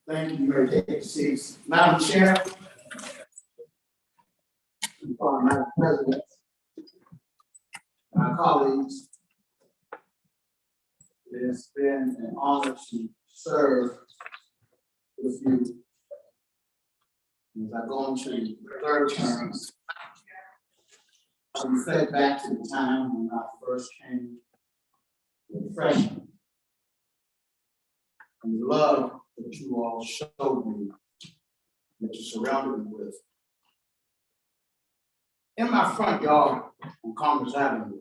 Thank you. You may take your seats. Madam Chair, Madam President, my colleagues, it has been an honor to serve with you as I go into the third term. I reflect back to the time when I first came as a freshman and the love that you all showed me, that you surrounded me with. In my front yard on Commerce Avenue,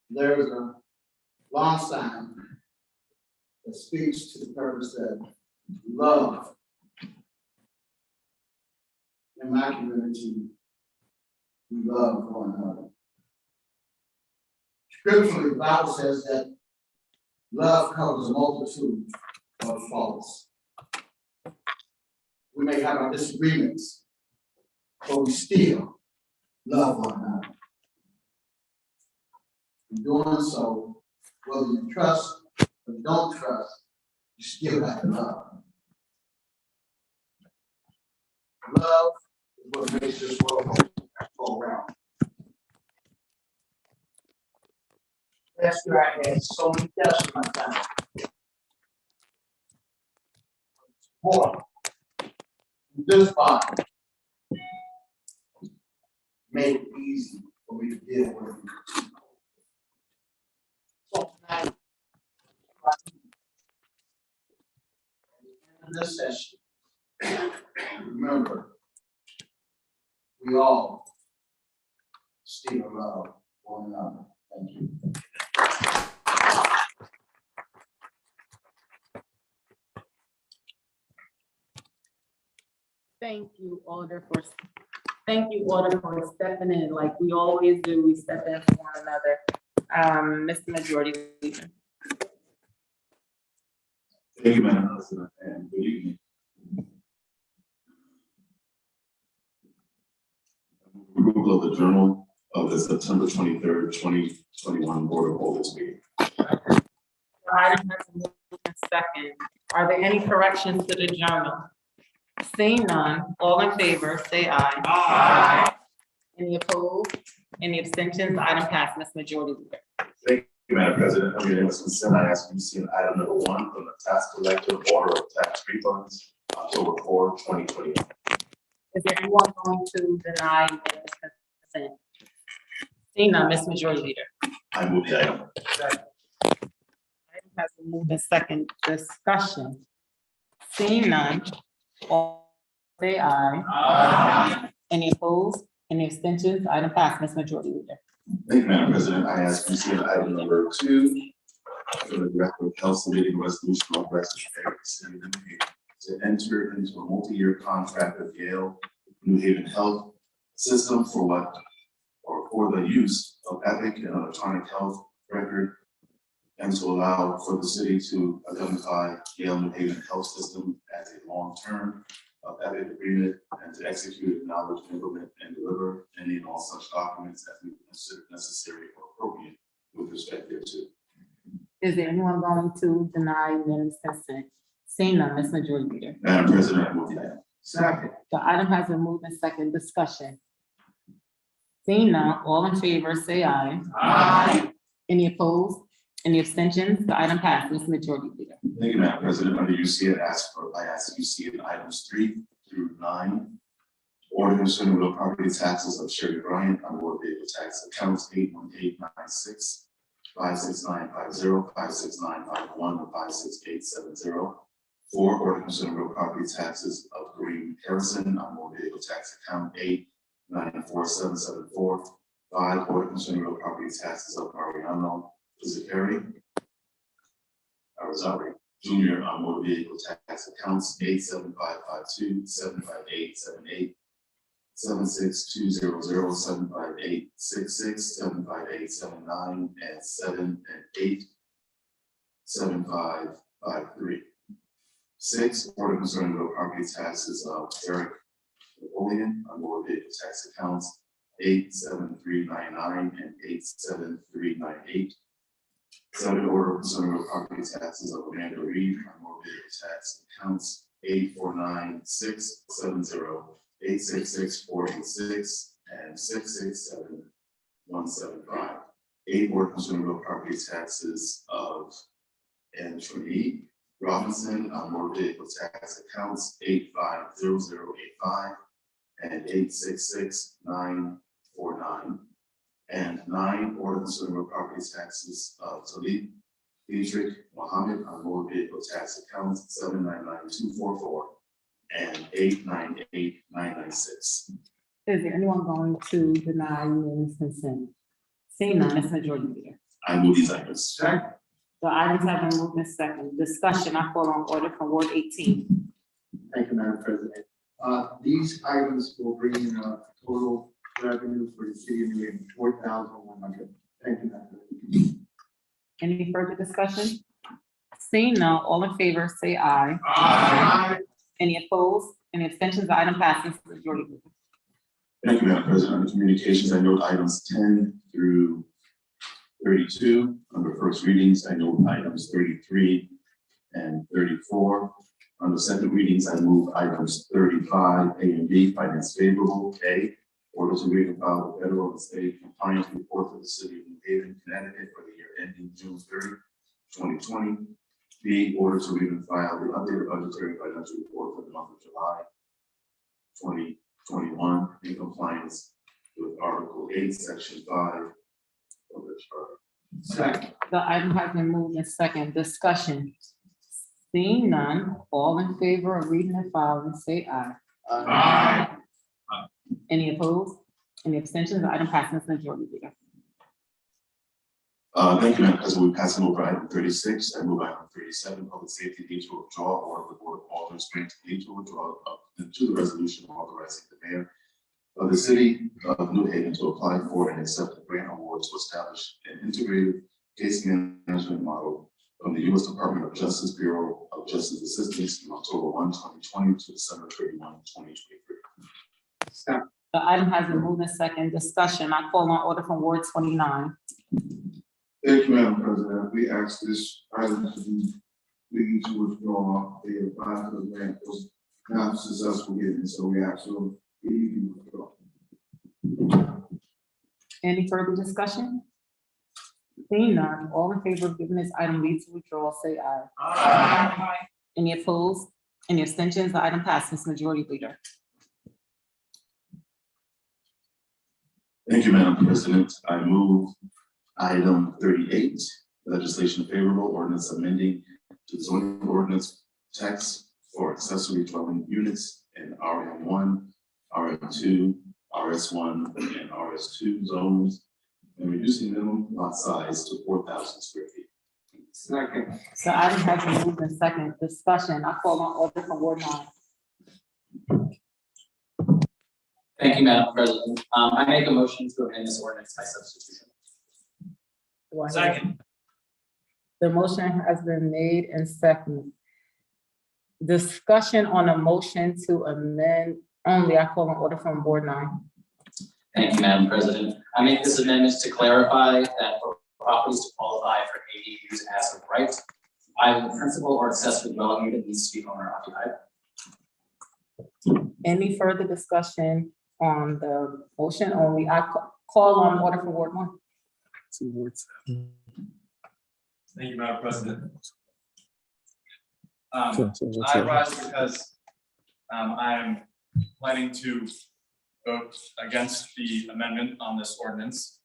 there is a lawn sign that speaks to the purpose that love in my community, we love one another. Scripturally, the Bible says that love covers a multitude of faults. We may have our disagreements, but we still love one another. In doing so, whether you trust or you don't trust, you still have to love. Love is what makes this world go around. Last year I had so many deaths in my family. Boy, this body made it easy for me to deal with it. So tonight, in this session, remember, we all still love one another. Thank you. Thank you, Alder, for stepping in like we always do. We step in for one another. Mr. Majority Leader. Thank you, Madam President, and good evening. Approval of the journal of the September 23rd, 2021 Board of Alder's meeting. Item has been moved and second. Are there any corrections to the journal? Seeing none, all in favor, say aye. Aye. Any opposed? Any abstentions? Item passed, Ms. Majority Leader. Thank you, Madam President. Under your consent, I ask you to see an item number 1 from the tax collector order of tax refunds, October 4, 2021. Is there anyone going to deny this consent? Seeing none, Ms. Majority Leader. I move the item. Item has been moved and second. Discussion. Seeing none, all say aye. Aye. Any opposed? Any abstentions? Item passed, Ms. Majority Leader. Thank you, Madam President. I ask you to see an item number 2 from the Director of Health submitting resolution authorizing the city of New Haven to enter into a multi-year contract with Yale New Haven Health System for the use of Epic and electronic health record, and to allow for the city to identify Yale New Haven Health System as a long-term Epic agreement, and to execute, acknowledge, implement, and deliver any and all such documents as we consider necessary or appropriate with respect thereto. Is there anyone going to deny unanimous consent? Seeing none, Ms. Majority Leader. Madam President, I move the item. Second. The item has been moved and second. Discussion. Seeing none, all in favor, say aye. Aye. Any opposed? Any abstentions? The item passes, Ms. Majority Leader. Thank you, Madam President. Under UC, I ask UC in items 3 through 9. Order concerning real property taxes of Sherry Bryant on board vehicle tax accounts 81896, 56950, 56951, and 56870. 4, order concerning real property taxes of Green Harrison on board vehicle tax account 894774. 5, order concerning real property taxes of Mariano Zachary Arizari Jr. on motor vehicle tax accounts 87552, 75878, 76200, 75866, 75879, and 7 and 8, 7553. 6, order concerning real property taxes of Eric Napoleon on motor vehicle tax accounts 87399 and 87398. Seven, order concerning real property taxes of Amanda Reed on motor vehicle tax accounts 849-670-866-486 and 667-175. Eight, order concerning real property taxes of Anthony Robinson on motor vehicle tax accounts 850085 and 866949. And nine, order concerning real property taxes of Talib Dietrich Mohammed on motor vehicle tax accounts 799244 and 898996. Is there anyone going to deny unanimous consent? Seeing none, Ms. Majority Leader. I move these items. Second. The items have been moved in second. Discussion, I call on order from Ward 18. Thank you, Madam President. These items will bring in a total revenue for the city of New Haven, 4,100. Thank you, Madam President. Any further discussion? Seeing none, all in favor, say aye. Aye. Any opposed? Any abstentions? The item passes. Majority Leader. Thank you, Madam President. Under communications, I note items 10 through 32. Under first readings, I note items 33 and 34. Under second readings, I move items 35, A and B, finance favorable. A, order to read and file the federal and state compliance report for the city of New Haven, Connecticut for the year ending June 30, 2020. B, order to read and file the updated budgetary financial report for the month of July 2021 in compliance with Article 8, Section 5 of the charter. Second. The item has been moved in second. Discussion. Seeing none, all in favor of reading and filing, say aye. Aye. Any opposed? Any abstentions? The item passes. Majority Leader. Thank you, Madam President. We're passing over item 36. I move item 37, public safety need to withdraw, or the board of Aldermen grant need to withdraw up to the resolution authorizing the mayor of the city of New Haven to apply for and accept a grant award to establish an integrated case management model from the U.S. Department of Justice Bureau of Justice Assistance from October 1, 2020 to December 31, 2023. Second. The item has been moved in second. Discussion. I call on order from Ward 29. Thank you, Madam President. We asked this item to be legal to withdraw. They applied for the grant, was not successful getting, so we asked them to legally withdraw. Any further discussion? Seeing none, all in favor of giving this item leave to withdraw, say aye. Aye. Any opposed? Any abstentions? The item passes. Majority Leader. Thank you, Madam President. I move item 38, legislation favorable ordinance amending to the zoning ordinance text for accessory dwelling units in RM1, RM2, RS1, and RS2 zones, and reducing minimum lot size to 4,000 square feet. Second. The item has been moved in second. Discussion. I call on order from Ward 9. Thank you, Madam President. I make a motion to amend this ordinance by substitution. Do I hear- Second. The motion has been made and second. Discussion on a motion to amend only. I call on order from Ward 9. Thank you, Madam President. I make this amendment to clarify that for properties to qualify for ADUs as of right, either the principal or accessory dwelling unit needs to be owner occupied. Any further discussion on the motion only? I call on order for Ward 1. Thank you, Madam President. I rise because I am planning to vote against the amendment on this ordinance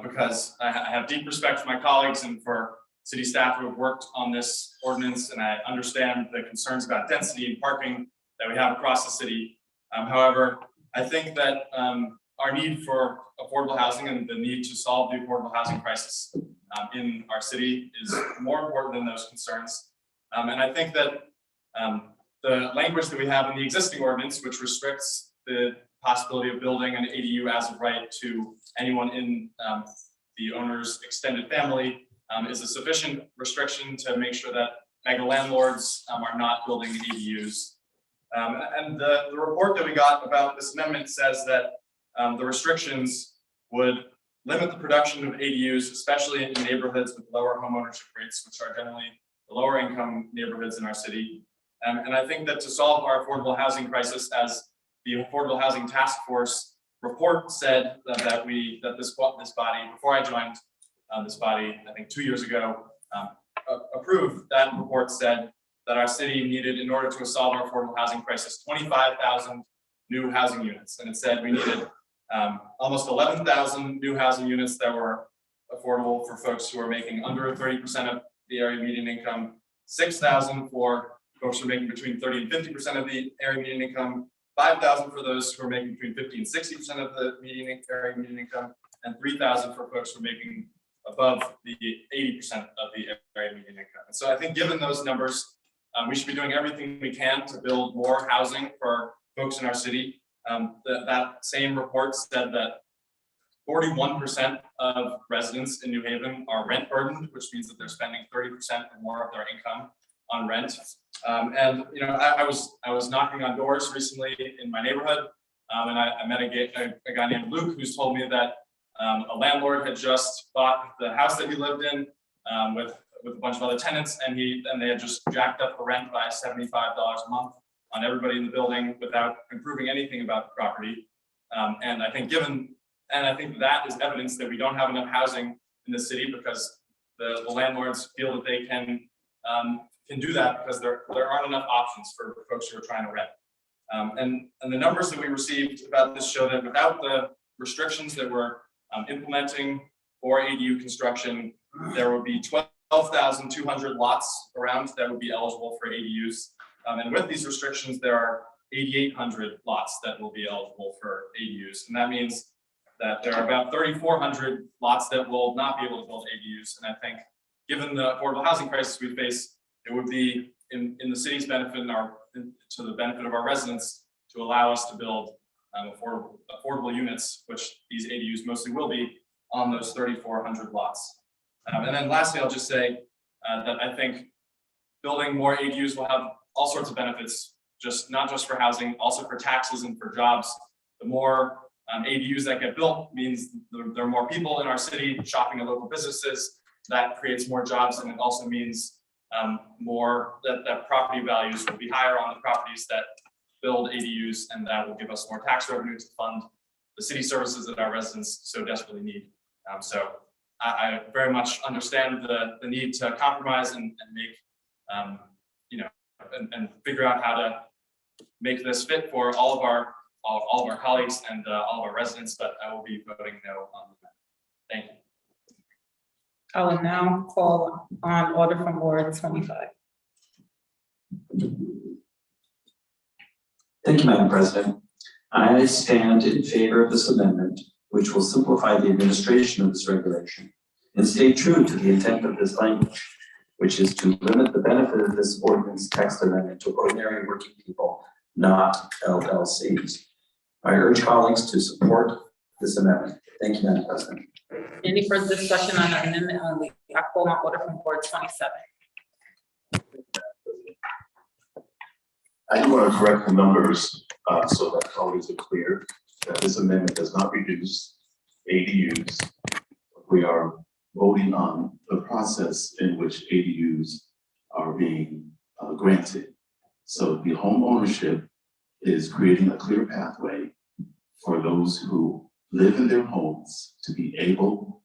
because I have deep respect for my colleagues and for city staff who have worked on this ordinance, and I understand the concerns about density and parking that we have across the city. However, I think that our need for affordable housing and the need to solve the affordable housing crisis in our city is more important than those concerns. And I think that the language that we have in the existing ordinance, which restricts the possibility of building an ADU as of right to anyone in the owner's extended family, is a sufficient restriction to make sure that mega landlords are not building ADUs. And the report that we got about this amendment says that the restrictions would limit the production of ADUs, especially in neighborhoods with lower homeownership rates, which are generally the lower income neighborhoods in our city. And I think that to solve our affordable housing crisis, as the Affordable Housing Task Force report said that this body, before I joined this body, I think 2 years ago, approved, that report said that our city needed, in order to solve our affordable housing crisis, 25,000 new housing units. And it said we needed almost 11,000 new housing units that were affordable for folks who are making under 30% of the area median income, 6,000 for folks who are making between 30 and 50% of the area median income, 5,000 for those who are making between 50 and 60% of the area median income, and 3,000 for folks who are making above the 80% of the area median income. And so I think given those numbers, we should be doing everything we can to build more housing for folks in our city. That same report said that 41% of residents in New Haven are rent burdened, which means that they're spending 30% or more of their income on rent. And you know, I was knocking on doors recently in my neighborhood, and I met a guy named Luke who's told me that a landlord had just bought the house that he lived in with a bunch of other tenants, and they had just jacked up the rent by $75 a month on everybody in the building without improving anything about the property. And I think that is evidence that we don't have enough housing in the city, because the landlords feel that they can do that because there aren't enough options for folks who are trying to rent. And the numbers that we received about this show that without the restrictions that we're implementing for ADU construction, there would be 12,200 lots around that would be eligible for ADUs. And with these restrictions, there are 8,800 lots that will be eligible for ADUs. And that means that there are about 3,400 lots that will not be able to build ADUs. And I think given the affordable housing crisis we face, it would be in the city's benefit and to the benefit of our residents to allow us to build affordable units, which these ADUs mostly will be, on those 3,400 lots. And then lastly, I'll just say that I think building more ADUs will have all sorts of benefits, not just for housing, also for taxes and for jobs. The more ADUs that get built means there are more people in our city shopping at local businesses. That creates more jobs, and it also means that property values will be higher on the properties that build ADUs, and that will give us more tax revenue to fund the city services that our residents so desperately need. So I very much understand the need to compromise and make, and figure out how to make this fit for all of our colleagues and all of our residents, but I will be voting no on the amendment. Thank you. I will now call on order from Ward 25. Thank you, Madam President. I stand in favor of this amendment, which will simplify the administration of this regulation and stay true to the intent of this language, which is to limit the benefit of this ordinance text amendment to ordinary working people, not LLCs. I urge colleagues to support this amendment. Thank you, Madam President. Any further discussion on the amendment only? I call on order from Ward 27. I do want to correct the numbers so that colleagues are clear that this amendment does not reduce ADUs. We are voting on the process in which ADUs are being granted. So the home ownership is creating a clear pathway for those who live in their homes to be able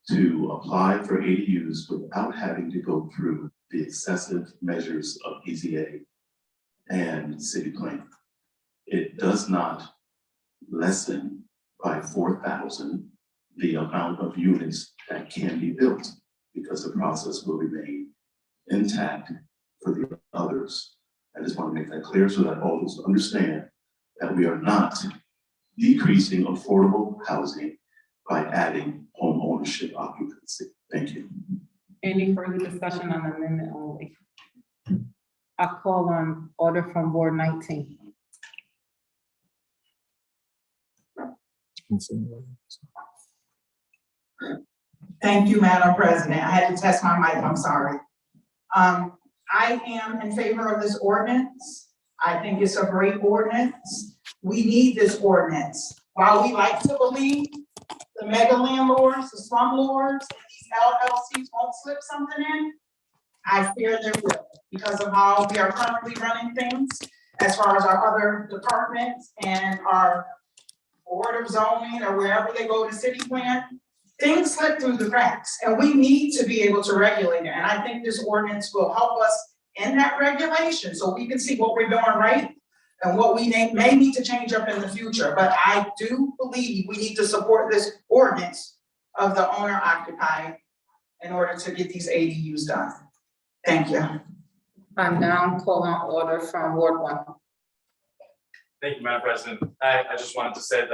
to apply for ADUs without having to go through the excessive measures of EZA and city planning. It does not lessen by 4,000 the amount of units that can be built, because the process will remain intact for the others. I just want to make that clear so that all those understand that we are not decreasing affordable housing by adding home ownership occupancy. Thank you. Any further discussion on the amendment only? I call on order from Ward 19. Thank you, Madam President. I had to test my mic, I'm sorry. I am in favor of this ordinance. I think it's a great ordinance. We need this ordinance. While we like to believe the mega landlords, the slumlords, and these LLCs won't slip something in? I fear there will, because of how we are currently running things, as far as our other departments and our board of zoning or wherever they go to city plan. Things slip through the cracks, and we need to be able to regulate it, and I think this ordinance will help us in that regulation, so we can see what we're doing right and what we may need to change up in the future, but I do believe we need to support this ordinance of the owner occupied in order to get these ADUs done. Thank you. I'm now calling order from Ward 1. Thank you, Madam President. I just wanted to say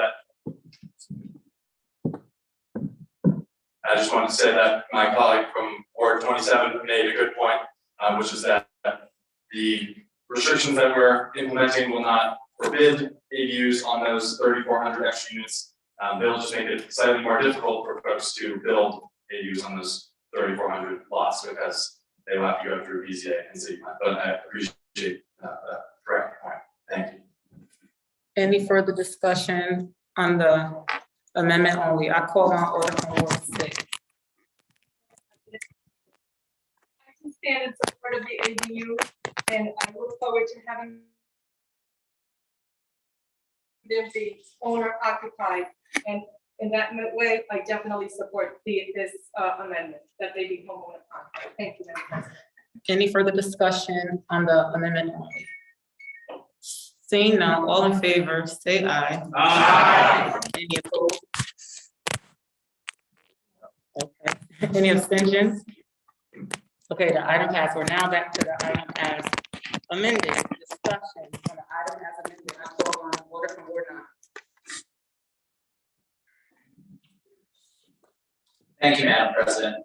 that my colleague from Ward 27 made a good point, which is that the restrictions that we're implementing will not forbid ADUs on those 3,400 extra units. They'll just make it slightly more difficult for folks to build ADUs on those 3,400 lots because they will have to go through BZA and city plan. But I appreciate that correct point. Thank you. Any further discussion on the amendment only? I call on order from Ward 6. I can stand in support of the ADU, and I look forward to having them be owner occupied, and in that way, I definitely support this amendment, that they be homeowner occupied. Thank you, Madam President. Any further discussion on the amendment only? Seeing none, all in favor, say aye. Aye. Any opposed? Okay, any abstentions? Okay, the item passed. We're now back to the item as amended. Discussion on the item as amended. I call on order from Ward 9. Thank you, Madam President.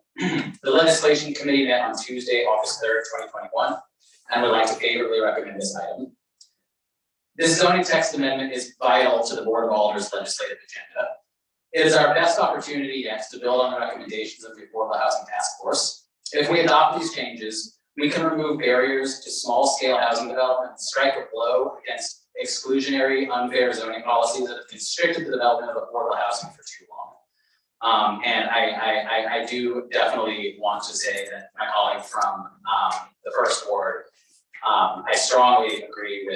The Legislation Committee met on Tuesday, August 3rd, 2021, and would like to favorably recommend this item. This zoning text amendment is vital to the Board of Alders legislative agenda. It is our best opportunity yet to build on the recommendations of the Affordable Housing Task Force. If we adopt these changes, we can remove barriers to small-scale housing development and strike a blow against exclusionary, unfair zoning policies that have constricted the development of affordable housing for too long. And I do definitely want to say that my colleague from the first ward, I strongly agree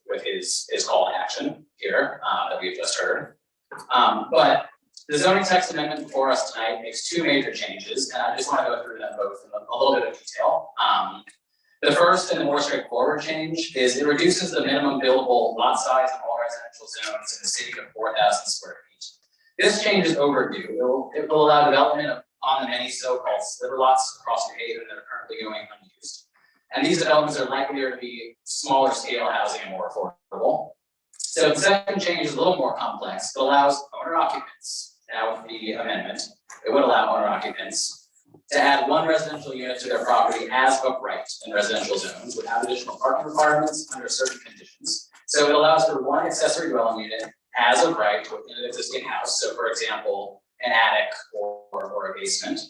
with his call to action here that we've just heard. But the zoning text amendment before us tonight makes two major changes, and I just want to go through them both in a little bit of detail. The first and the more straightforward change is it reduces the minimum buildable lot size in all residential zones in the city to 4,000 square feet. This change is overdue. It will allow development on the many so-called sliver lots across New Haven that are currently going unused. And these developments are likelier to be smaller scale housing and more affordable. So the second change is a little more complex. It allows owner occupants, now with the amendment, it would allow owner occupants to add one residential unit to their property as of right in residential zones without additional parking requirements under certain conditions. So it allows for one accessory dwelling unit as of right within an existing house. So for example, an attic or a basement.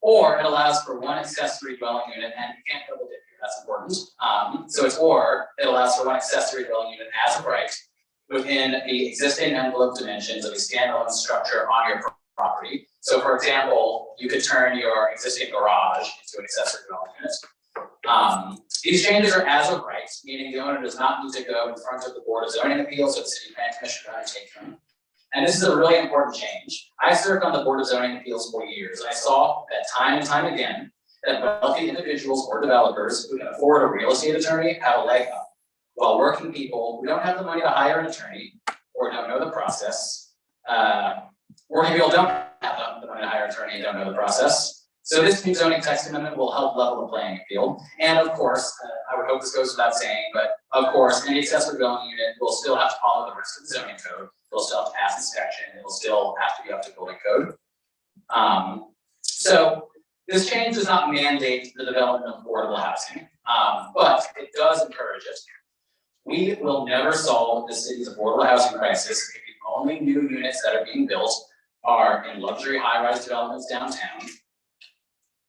Or it allows for one accessory dwelling unit, and you can't double dip here, that's important. So it's or, it allows for one accessory dwelling unit as of right within the existing envelope dimensions of a standalone structure on your property. So for example, you could turn your existing garage into an accessory dwelling unit. These changes are as of right, meaning the owner does not need to go in front of the Board of Zoning Appeals or the City Plan Commission to undertake them. And this is a really important change. I served on the Board of Zoning Appeals for years. I saw that time and time again that wealthy individuals or developers who can afford a real estate attorney have a leg up, while working people who don't have the money to hire an attorney or don't know the process, working people don't have the money to hire an attorney and don't know the process. So this new zoning text amendment will help level the playing field. And of course, I would hope this goes without saying, but of course, any accessory dwelling unit will still have to follow the rest of the zoning code. They'll still have to pass inspection. It will still have to be up to building code. So this change does not mandate the development of affordable housing, but it does encourage it. We will never solve the city's affordable housing crisis if the only new units that are being built are in luxury high-rise developments downtown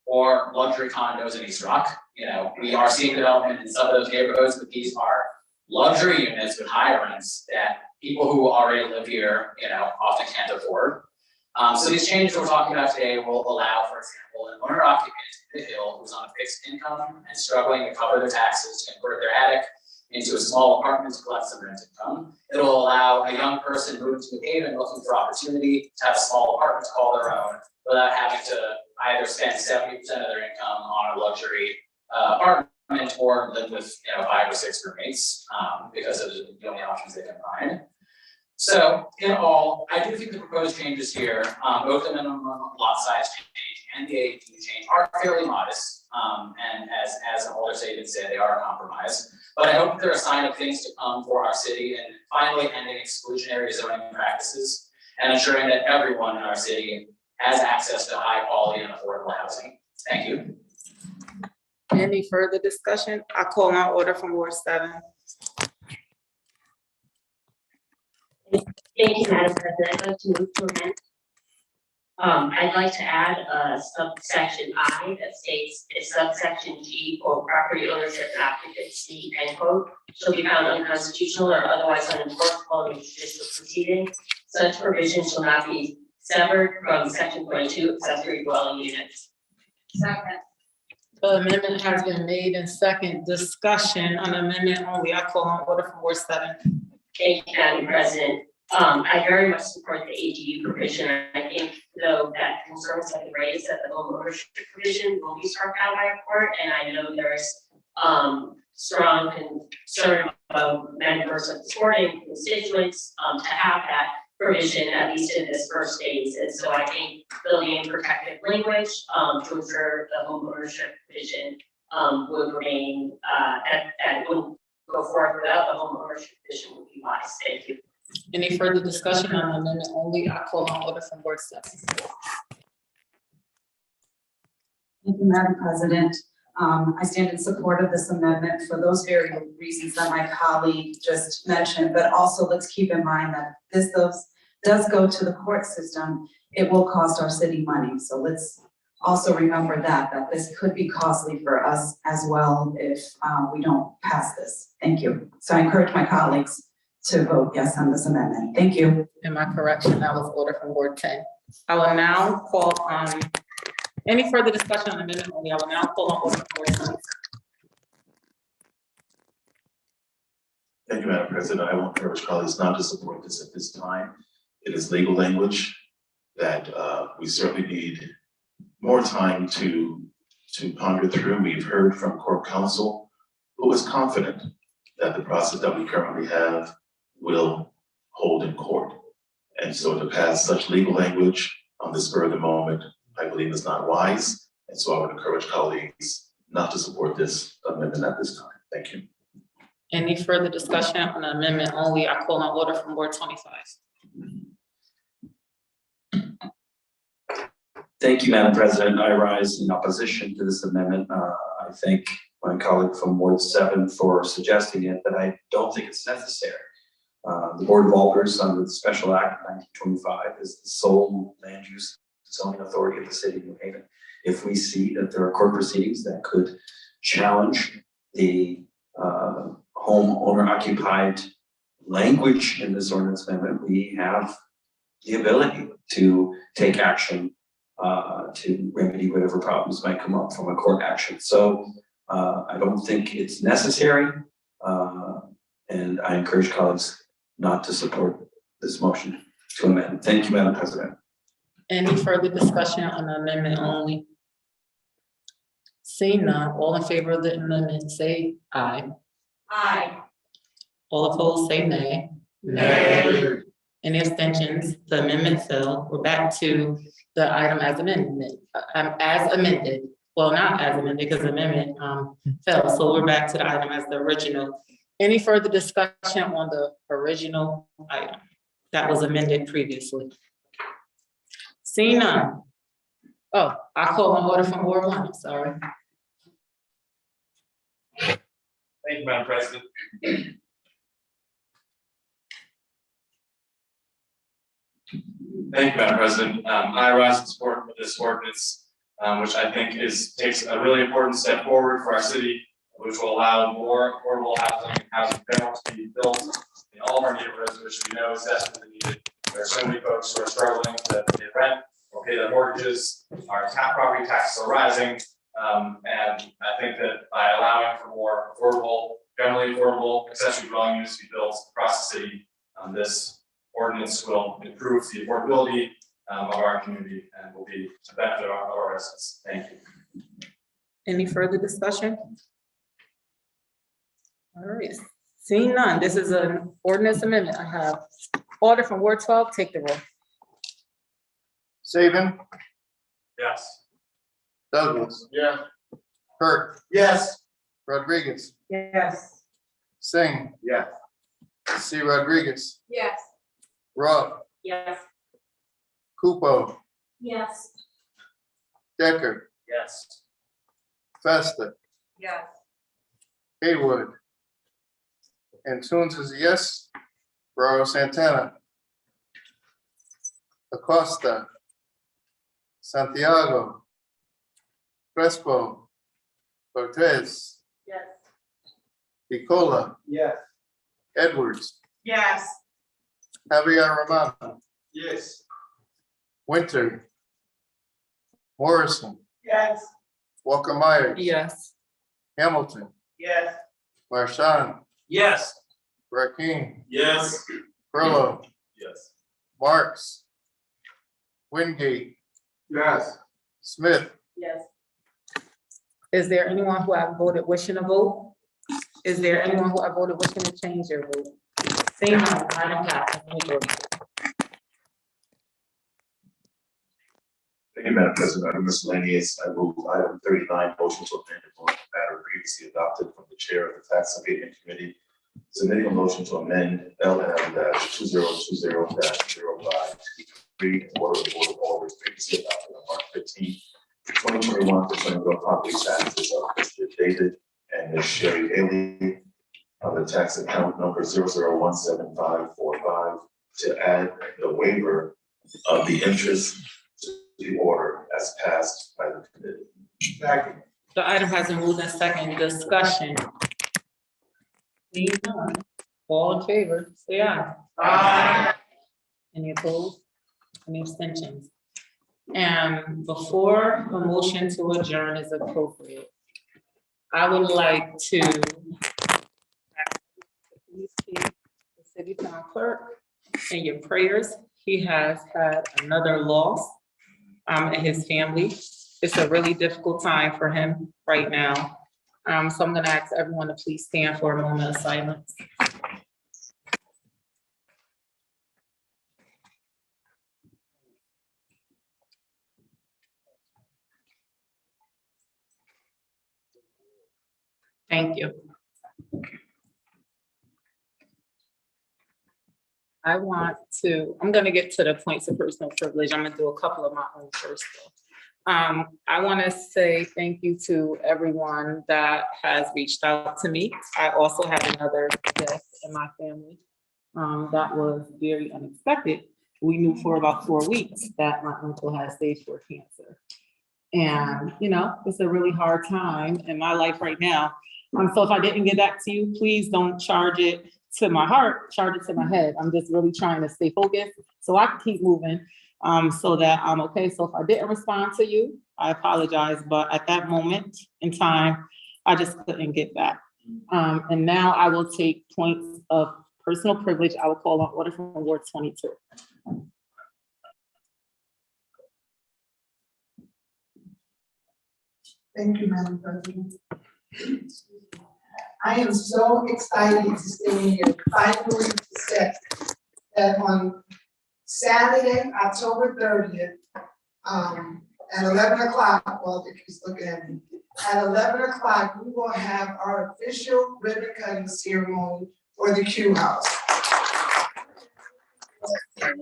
or luxury condos in East Rock. You know, we are seeing development in some of those neighborhoods, but these are luxury units with high rents that people who already live here, you know, often can't afford. So these changes we're talking about today will allow, for example, an owner occupant in the Hill who's on a fixed income and struggling to cover their taxes to convert their attic into a small apartment to collect some rent income. It'll allow a young person moving to New Haven looking for opportunity to have a small apartment to call their own without having to either spend 70% of their income on a luxury apartment or live with 5 or 6 roommates because of the only options they can find. So in all, I do think the proposed changes here, both the minimum lot size change and the ADU change are fairly modest. And as Alder Saban said, they are a compromise. But I hope they're a sign of things to come for our city and finally ending exclusionary zoning practices and ensuring that everyone in our city has access to high quality and affordable housing. Thank you. Any further discussion? I call on order from Ward 7. Thank you, Madam President. I'd like to move to amend. I'd like to add a subsection I that states if subsection G or property ownership applicant C end quote shall be found unconstitutional or otherwise unenforceable in judicial proceeding, such provision shall not be severed from section 22 accessory dwelling units. Second. The amendment has been made in second. Discussion on the amendment only. I call on order from Ward 7. Thank you, Madam President. I very much support the ADU provision. I think, though, that concerns have been raised that the home ownership provision will be struck down by a court, and I know there's strong concern of members of the supporting constituents to have that provision, at least in this first phase. And so I think building in protective language to ensure the home ownership provision would remain and wouldn't go forth without the home ownership provision would be wise. Thank you. Any further discussion on the amendment only? I call on order from Ward 7. Thank you, Madam President. I stand in support of this amendment for those very reasons that my colleague just mentioned, but also let's keep in mind that this does go to the court system. It will cost our city money. So let's also remember that this could be costly for us as well if we don't pass this. Thank you. So I encourage my colleagues to vote yes on this amendment. Thank you. And my correction, that was order from Ward 10. I will now call on any further discussion on the amendment only. I will now call on order from Ward 10. Thank you, Madam President. I will encourage colleagues not to support this at this time. It is legal language that we certainly need more time to ponder through. We've heard from Corp Counsel, who is confident that the process that we currently have will hold in court. And so to pass such legal language on the spur of the moment, I believe is not wise. And so I would encourage colleagues not to support this amendment at this time. Thank you. Any further discussion on the amendment only? I call on order from Ward 25. Thank you, Madam President. I rise in opposition to this amendment. I thank my colleague from Ward 7 for suggesting it, but I don't think it's necessary. The Board of Alders under the Special Act of 1925 is the sole land use zoning authority of the city of New Haven. If we see that there are court proceedings that could challenge the home owner occupied language in this ordinance amendment, we have the ability to take action to remedy whatever problems might come up from a court action. So I don't think it's necessary, and I encourage colleagues not to support this motion to amend. Thank you, Madam President. Any further discussion on the amendment only? Seeing none, all in favor of the amendment, say aye. Aye. All opposed, say nay. Nay. Any abstentions? The amendment fell. We're back to the item as amended. Well, not as amended because the amendment fell. So we're back to the item as the original. Any further discussion on the original item that was amended previously? Seeing none. Oh, I call on order from Ward 1, I'm sorry. Thank you, Madam President. Thank you, Madam President. I rise in support of this ordinance, which I think takes a really important step forward for our city, which will allow more affordable housing general to be built in all of our neighborhoods, which we know is desperately needed. There's so many folks who are struggling to pay rent or pay their mortgages, our property taxes are rising. And I think that by allowing for more affordable, generally affordable accessory dwelling units to be built across the city, this ordinance will improve the affordability of our community and will be to benefit our residents. Thank you. Any further discussion? All right, seeing none, this is an ordinance amendment. I have order from Ward 12, take the roll. Saban, Yes. Douglas. Yeah. Hurt. Yes. Rodriguez, Yes. Singh. Yes. C. Rodriguez, Yes. Roth, Yes. Kupo, Yes. Decker, Yes. Festa, Yes. Haywood. And Tunes is a yes. Ferraro Santana. Acosta. Santiago. Crespo. Cortez. Yes. Picola. Yes. Edwards. Yes. Javier Romano. Yes. Winter. Morrison. Yes. Walker Myers. Yes. Hamilton. Yes. Marchand. Yes. Rakeem. Yes. Furlow. Yes. Marks. Wingate. Yes. Smith. Yes. Is there anyone who have voted wishing to vote? Is there anyone who have voted wishing to change their vote? Seeing none, item passes. Thank you, Madam President. Under miscellaneous, I move item 39, motion to amend the voting matter previously adopted from the chair of the Tax Abatement Committee, submitting a motion to amend LM-2020-0523 in order of the Board of Alderman previously adopted on March 15, 2021 concerning real property taxes of Mr. David and Ms. Sherry Haley on the tax account number 00175545 to add the waiver of the interest to the order as passed by the committee. Second. The item has been moved in second discussion. Seeing none, all in favor, say aye. Aye. Any opposed? Any abstentions? And before a motion to adjourn is appropriate, I would like to please keep the city town clerk in your prayers. He has had another loss in his family. It's a really difficult time for him right now. So I'm gonna ask everyone to please stand for a moment of silence. Thank you. I'm gonna get to the points of personal privilege. I'm gonna do a couple of my own first though. I wanna say thank you to everyone that has reached out to me. I also have another death in my family that was very unexpected. We knew for about 4 weeks that my uncle had stage 4 cancer. And, you know, it's a really hard time in my life right now. So if I didn't get back to you, please don't charge it to my heart, charge it to my head. I'm just really trying to stay focused so I can keep moving so that I'm okay. So if I didn't respond to you, I apologize. But at that moment in time, I just couldn't get back. And now I will take points of personal privilege. I will call on order from Ward 22. Thank you, Madam President. I am so excited to stay here, finally to say that on Saturday, October 30th, at 11 o'clock, well, Dick is looking at me, at 11 o'clock, we will have our official ribbon cutting ceremony for the Q House. To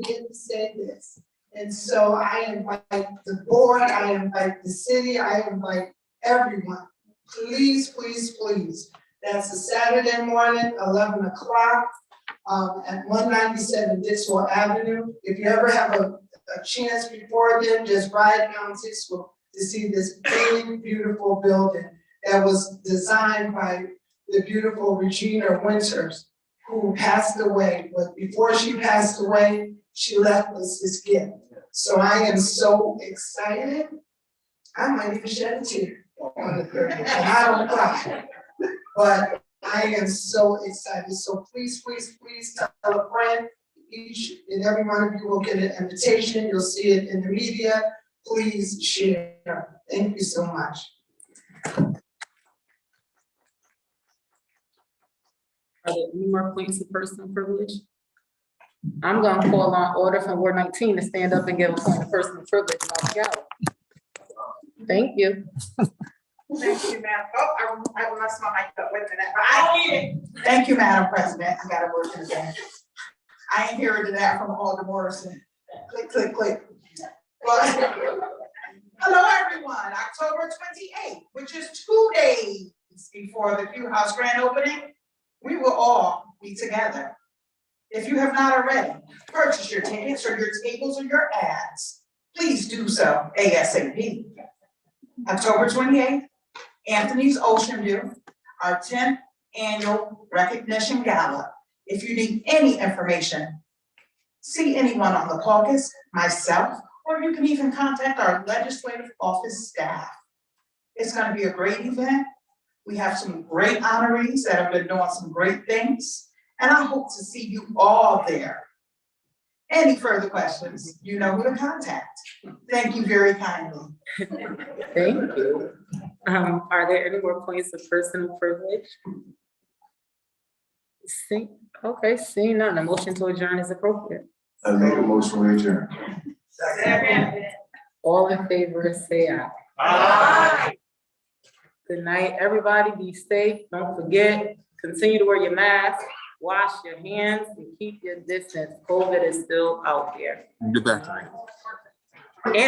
get to say this. And so I invite the board, I invite the city, I invite everyone. Please, please, please. That's a Saturday morning, 11 o'clock, at 197 Dixwell Avenue. If you ever have a chance before then, just ride down Dixwell to see this big, beautiful building that was designed by the beautiful Regina Winters, who passed away, but before she passed away, she left us this gift. So I am so excited. I might even shed a tear. And I don't cry. But I am so excited. So please, please, please tell a friend. Each and every one of you will get an invitation. You'll see it in the media. Please share. Thank you so much. Are there any more points of personal privilege? I'm gonna call on order from Ward 19 to stand up and give a point of personal privilege. Now, go. Thank you. Thank you, Madam. Oh, I lost my mic up. Wait a minute. I need it. Thank you, Madam President. I gotta work today. I ain't hearing that from Alder Morrison. Click, click, click. But, hello, everyone. October 28th, which is 2 days before the Q House grand opening, we will all be together. If you have not already purchased your tickets or your tables or your ads, please do so ASAP. October 28th, Anthony's Ocean View, our 10th annual recognition gala. If you need any information, see anyone on the caucus, myself, or you can even contact our legislative office staff. It's gonna be a great event. We have some great honorees that have been doing some great things, and I hope to see you all there. Any further questions, you know who to contact. Thank you very kindly. Thank you. Are there any more points of personal privilege? Seeing none, a motion to adjourn is appropriate. I make a motion to adjourn. All in favor, say aye. Aye. Good night, everybody. Be safe. Don't forget, continue to wear your mask, wash your hands, and keep your distance. COVID is still out there. Get back to me.